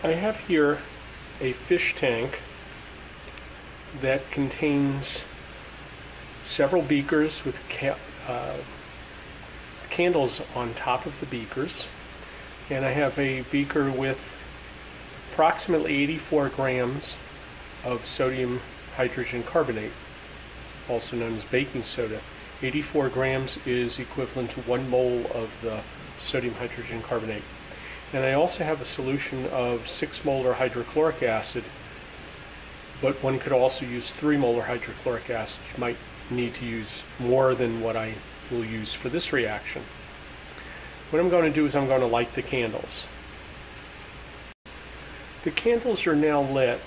I have here a fish tank that contains several beakers with candles on top of the beakers, and I have a beaker with approximately 84 grams of sodium hydrogen carbonate, also known as baking soda. 84 grams is equivalent to 1 mole of the sodium hydrogen carbonate. And I also have a solution of 6 molar hydrochloric acid, but one could also use 3 molar hydrochloric acid. You might need to use more than what I will use for this reaction. What I'm going to do is I'm going to light the candles. The candles are now lit,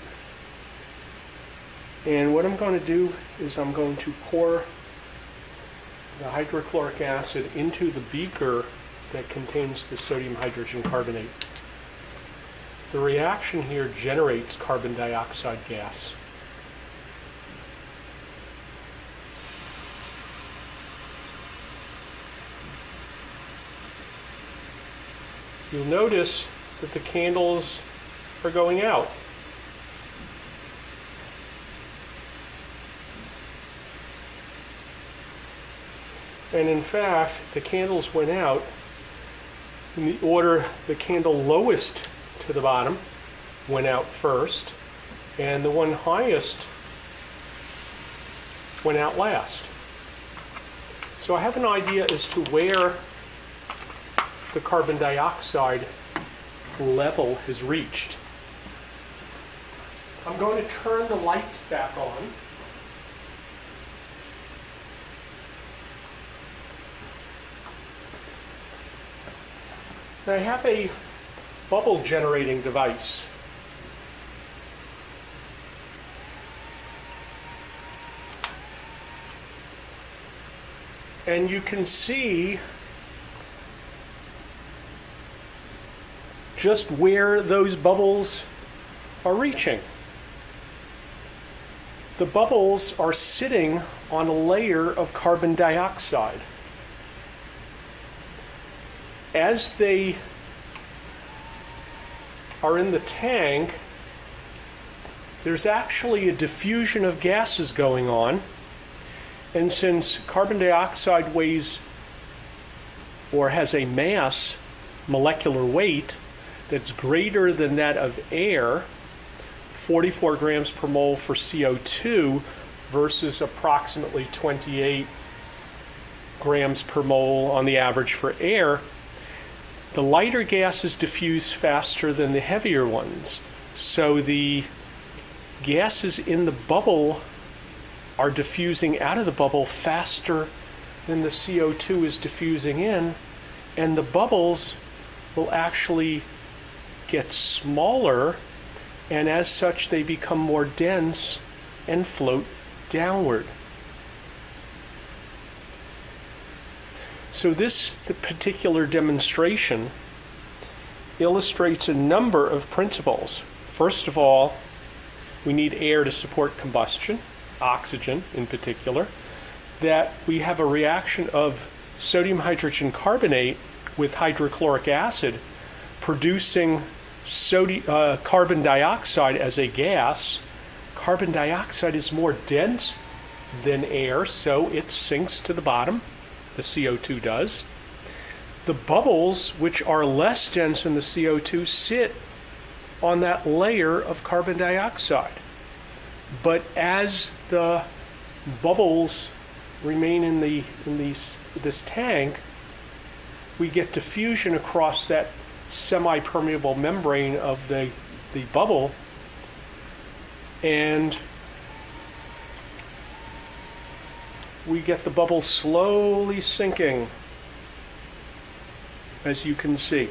and what I'm going to do is I'm going to pour the hydrochloric acid into the beaker that contains the sodium hydrogen carbonate. The reaction here generates carbon dioxide gas. You'll notice that the candles are going out. And in fact, the candles went out in the order the candle lowest to the bottom went out first, and the one highest went out last. So I have an idea as to where the carbon dioxide level has reached. I'm going to turn the lights back on. I have a bubble generating device. And you can see just where those bubbles are reaching. The bubbles are sitting on a layer of carbon dioxide. As they are in the tank, there's actually a diffusion of gases going on, and since carbon dioxide weighs or has a mass, molecular weight, that's greater than that of air, 44 grams per mole for CO2 versus approximately 28 grams per mole on the average for air, the lighter gases diffuse faster than the heavier ones. So the gases in the bubble are diffusing out of the bubble faster than the CO2 is diffusing in, and the bubbles will actually get smaller, and as such they become more dense and float downward. So this particular demonstration illustrates a number of principles. First of all, we need air to support combustion, oxygen in particular, that we have a reaction of sodium hydrogen carbonate with hydrochloric acid producing carbon dioxide as a gas. Carbon dioxide is more dense than air, so it sinks to the bottom. The CO2 does. The bubbles, which are less dense than the CO2, sit on that layer of carbon dioxide. But as the bubbles remain in this tank, we get diffusion across that semi-permeable membrane of the bubble, and we get the bubble slowly sinking, as you can see.